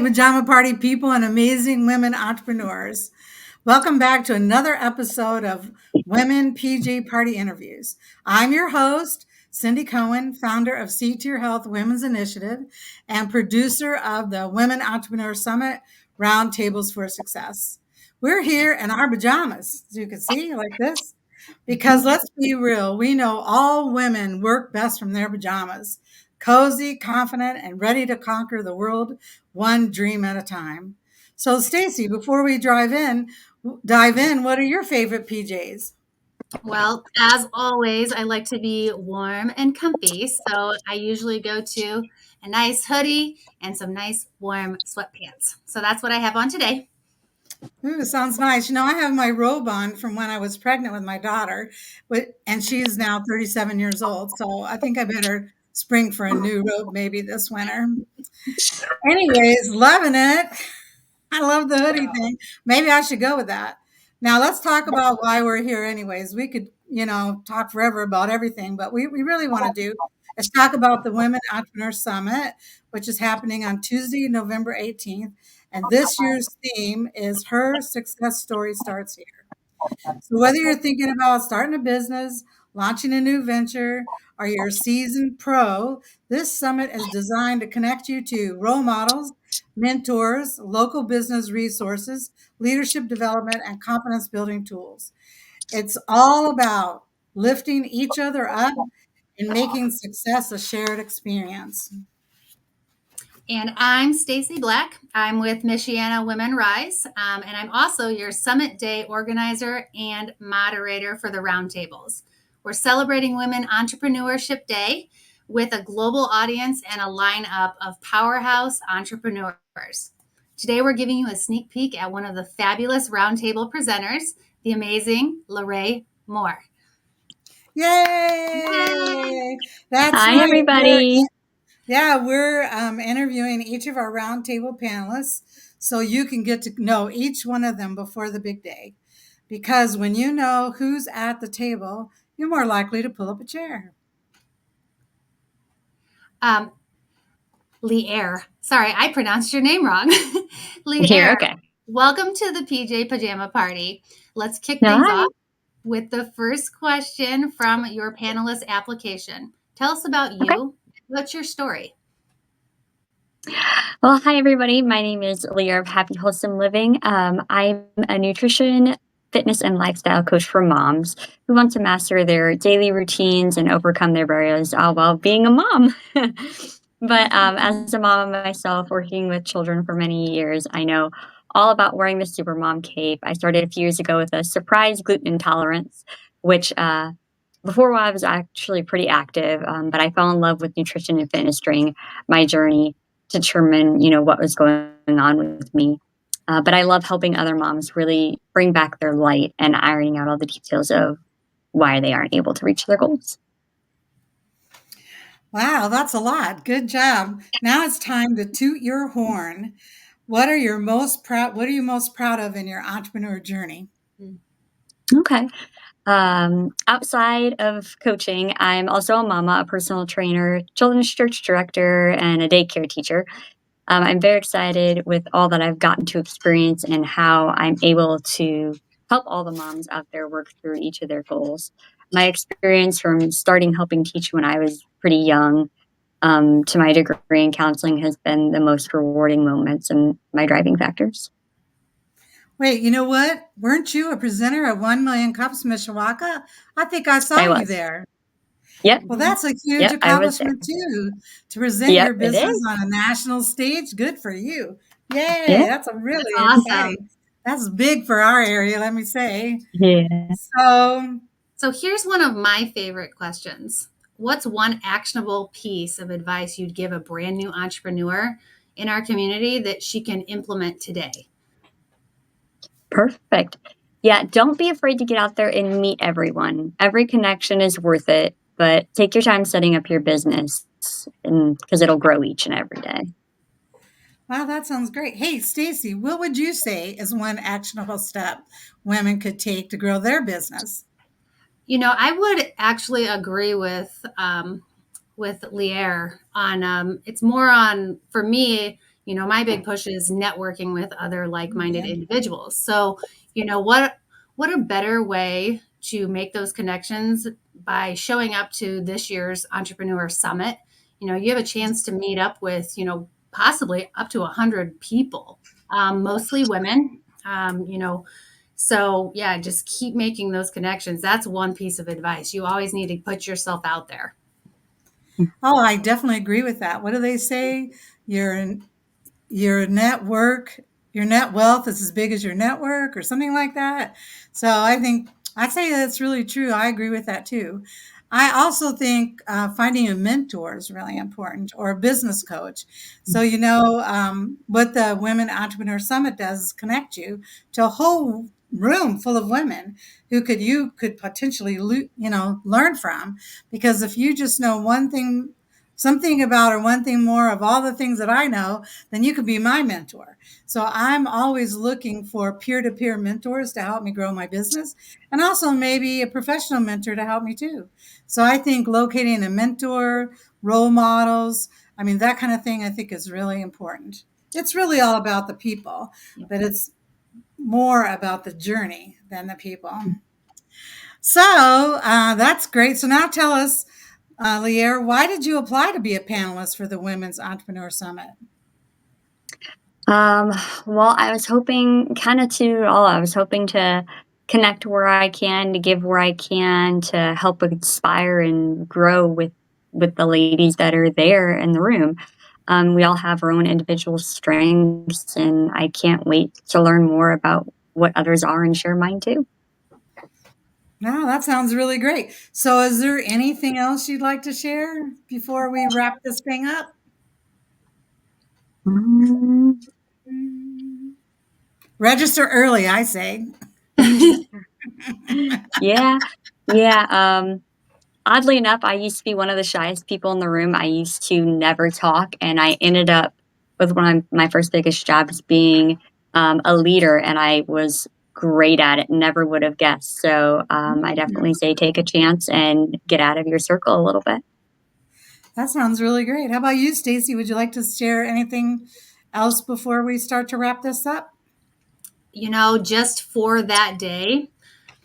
Pajama Party people and amazing women entrepreneurs. Welcome back to another episode of Women PJ Party Interviews. I'm your host, Cindy Cohen, founder of C Tier Health Women's Initiative and producer of the Women Entrepreneur Summit Roundtables for Success. We're here in our pajamas, as you can see, like this, because let's be real, we know all women work best from their pajamas. Cozy, confident, and ready to conquer the world one dream at a time. So, Stacy, before we dive in, what are your favorite PJs? Well, as always, I like to be warm and comfy. So I usually go to a nice hoodie and some nice warm sweatpants. So that's what I have on today. Ooh, sounds nice. I have my robe on from when I was pregnant with my daughter, and she's now 37 years old. So I think I better spring for a new robe maybe this winter. Anyways, loving it. I love the hoodie thing. Maybe I should go with that. Now let's talk about why we're here anyways. We could, talk forever about everything, but we really want to do is talk about the Women Entrepreneur Summit, which is happening on Tuesday, November 18th. And this year's theme is Her Success Story Starts Here. So whether you're thinking about starting a business, launching a new venture, or you're a seasoned pro, this summit is designed to connect you to role models, mentors, local business resources, leadership development, and confidence building tools. It's all about lifting each other up and making success a shared experience. And I'm Stacey Black. I'm with Michiana Women Rise, and I'm also your Summit Day organizer and moderator for the roundtables. We're celebrating Women Entrepreneurship Day with a global audience and a lineup of powerhouse entrepreneurs. Today, we're giving you a sneak peek at one of the fabulous roundtable presenters, the amazing LeArye Moore. Yay! That's Hi, right. everybody. We're interviewing each of our roundtable panelists so you can get to know each one of them before the big day. Because when you know who's at the table, you're more likely to pull up a chair. LeAyre. Sorry, I pronounced your name wrong. LeAyre. Okay. Welcome to the PJ Pajama Party. Let's kick things off with the first question from your panelist application. Tell us about you. Okay. What's your story? Well, hi, everybody. My name is LeAyre of Happy Wholesome Living. I'm a nutrition, fitness, and lifestyle coach for moms who want to master their daily routines and overcome their barriers while being a mom. But as a mom myself, working with children for many years, I know all about wearing the supermom cape. I started a few years ago with a surprise gluten intolerance, which before I was actually pretty active, but I fell in love with nutrition and fitness during my journey to determine, what was going on with me. But I love helping other moms really bring back their light and ironing out all the details of why they aren't able to reach their goals. Wow, that's a lot. Good job. Now it's time to toot your horn. What are you most proud of in your entrepreneur journey? Okay. Outside of coaching, I'm also a mama, a personal trainer, children's church director, and a daycare teacher. I'm very excited with all that I've gotten to experience and how I'm able to help all the moms out there work through each of their goals. My experience from starting helping teach when I was pretty young to my degree in counseling has been the most rewarding moments and my driving factors. Wait, you know what? Weren't you a presenter at 1 Million Cups Mishawaka? I think I saw you there. Yep. Well, that's a huge accomplishment too, to present your business on a national stage. Good for you. Yay. Yep. That's a really exciting. That's big for our area, let me say. Yeah. So here's one of my favorite questions. What's one actionable piece of advice you'd give a brand new entrepreneur in our community that she can implement today? Perfect. Yeah, don't be afraid to get out there and meet everyone. Every connection is worth it, but take your time setting up your business because it'll grow each and every day. Wow, that sounds great. Hey, Stacy, what would you say is one actionable step women could take to grow their business? I would actually agree with LeAyre on it's more on, for me, my big push is networking with other like-minded individuals. So, what a better way to make those connections by showing up to this year's Entrepreneur Summit. You have a chance to meet up with, possibly up to 100 people, mostly women, so yeah, just keep making those connections. That's one piece of advice. You always need to put yourself out there. Oh, I definitely agree with that. What do they say? Your network, your net wealth is as big as your network or something like that. So I'd say that's really true. I agree with that too. I also think finding a mentor is really important, or a business coach. So, what the Women Entrepreneur Summit does is connect you to a whole room full of women who you could potentially, learn from. Because if you just know one thing, something about, or one thing more of all the things that I know, then you could be my mentor. So I'm always looking for peer-to-peer mentors to help me grow my business, and also maybe a professional mentor to help me too. So I think locating a mentor, role models, that kind of thing, I think is really important. It's really all about the people, but it's more about the journey than the people. So that's great. So now tell us, LeAyre, why did you apply to be a panelist for the Women's Entrepreneur Summit? Well, I was hoping I was hoping to connect where I can, to give where I can, to help inspire and grow with the ladies that are there in the room. We all have our own individual strengths, and I can't wait to learn more about what others are and share mine too. No, that sounds really great. So is there anything else you'd like to share before we wrap this thing up? Register early, I say. Yeah. Yeah. Oddly enough, I used to be one of the shyest people in the room. I used to never talk, and I ended up with one of my first biggest jobs being a leader, and I was great at it. Never would have guessed. So I definitely say take a chance and get out of your circle a little bit. That sounds really great. How about you, Stacy? Would you like to share anything else before we start to wrap this up? Just for that day,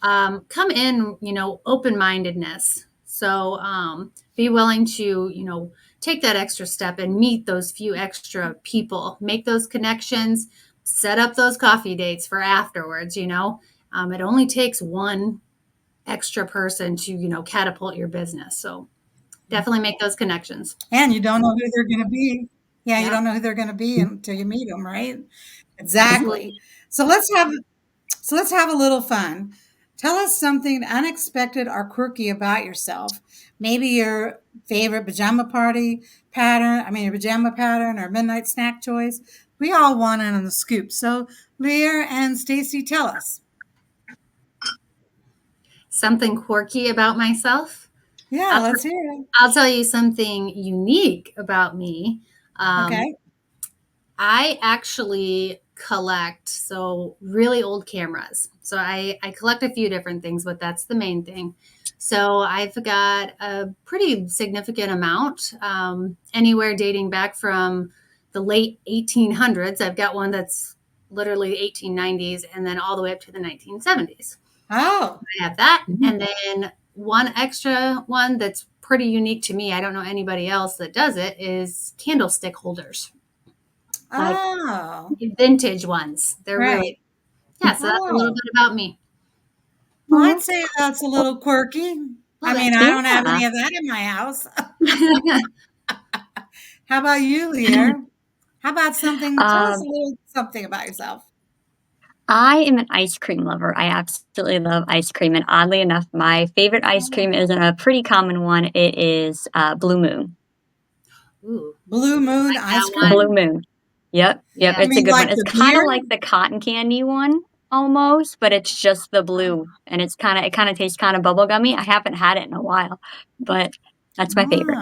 come in, open-mindedness. So be willing to, take that extra step and meet those few extra people, make those connections, set up those coffee dates for afterwards. It only takes one extra person to, catapult your business. So definitely make those connections. And you don't know who they're going to be. Yeah, you Yep. don't know who they're going to be until you meet them, right? Exactly. Absolutely. So let's have a little fun. Tell us something unexpected or quirky about yourself. Maybe your favorite pajama pattern or midnight snack choice. We all want in on the scoop. So LeAyre and Stacy, tell us. Something quirky about myself. Yeah, let's hear it. I'll tell you something unique about me. Okay. I actually collect really old cameras. So I collect a few different things, but that's the main thing. So I've got a pretty significant amount, anywhere dating back from the late 1800s. I've got one that's literally 1890s, and then all the way up to the 1970s. Oh, I have that. And then one extra one that's pretty unique to me, I don't know anybody else that does it, is candlestick holders. Like vintage ones. They're right. really, yeah. So that's a little bit about me. Well, I'd say that's a little quirky. I don't have any of that in my house. How about you, LeAyre? How about something? Tell us a little something about yourself. I am an ice cream lover. I absolutely love ice cream. And oddly enough, my favorite ice cream isn't a pretty common one. It is Blue Moon. Ooh. Blue Moon ice cream? Blue Moon. Yep. Yeah. It's a good one. It's kind of like the cotton candy one almost, but it's just the blue. And it kind of tastes kind of bubblegummy. I haven't had it in a while, but that's my favorite.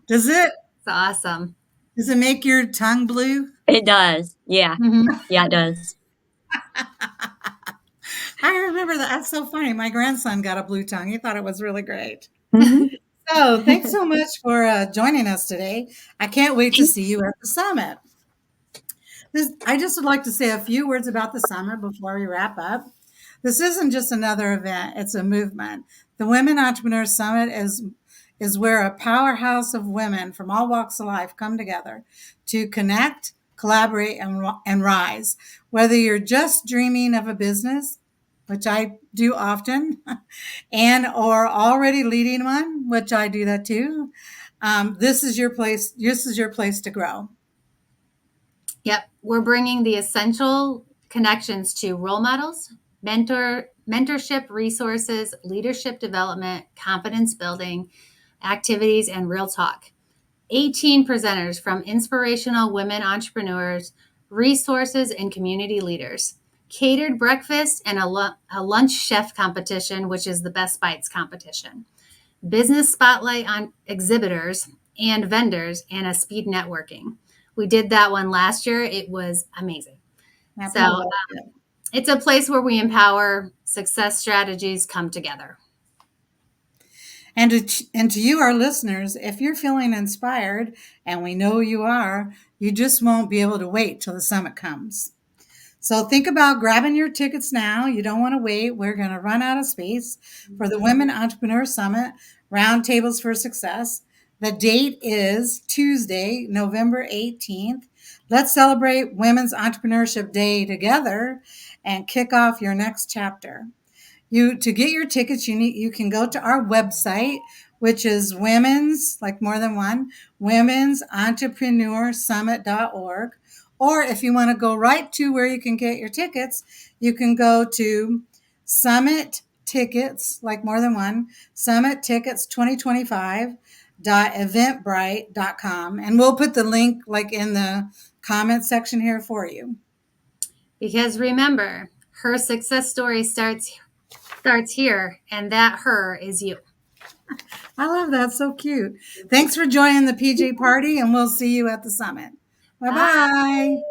Does it? It's awesome. Does it make your tongue blue? It does. Yeah. Yeah, it does. I remember that. That's so funny. My grandson got a blue tongue. He thought it was really great. Mm-hmm. So thanks so much for joining us today. I can't wait to see you at the summit. I just would like to say a few words about the summit before we wrap up. This isn't just another event, it's a movement. The Women Entrepreneurs Summit is where a powerhouse of women from all walks of life come together to connect, collaborate, and rise. Whether you're just dreaming of a business, which I do often, and or already leading one, which I do that too, this is your place. This is your place to grow. Yep, we're bringing the essential connections to role models, mentorship resources, leadership development, confidence building activities, and real talk. 18 presenters from inspirational women entrepreneurs, resources, and community leaders. Catered breakfast and a lunch chef competition, which is the Best Bites competition. Business spotlight on exhibitors and vendors, and a speed networking. We did that one last year. It was amazing. So it's a place where we empower success strategies come together. And to you, our listeners, if you're feeling inspired, and we know you are, you just won't be able to wait till the summit comes. So think about grabbing your tickets now. You don't want to wait. We're going to run out of space for the Women Entrepreneur Summit, Roundtables for Success. The date is Tuesday, November 18th. Let's celebrate Women's Entrepreneurship Day together and kick off your next chapter. To get your tickets, you can go to our website, which is women's, like more than one, women'sentrepreneurs.summit.org. Or if you want to go right to where you can get your tickets, you can go to Summit Tickets, like more than one, Summit Tickets 2025.eventbrite.com. And we'll put the link like in the comment section here for you. Because remember, her success story starts here, and that her is you. I love that. So cute. Thanks for joining the PJ party, and we'll see you at the summit. Bye-bye.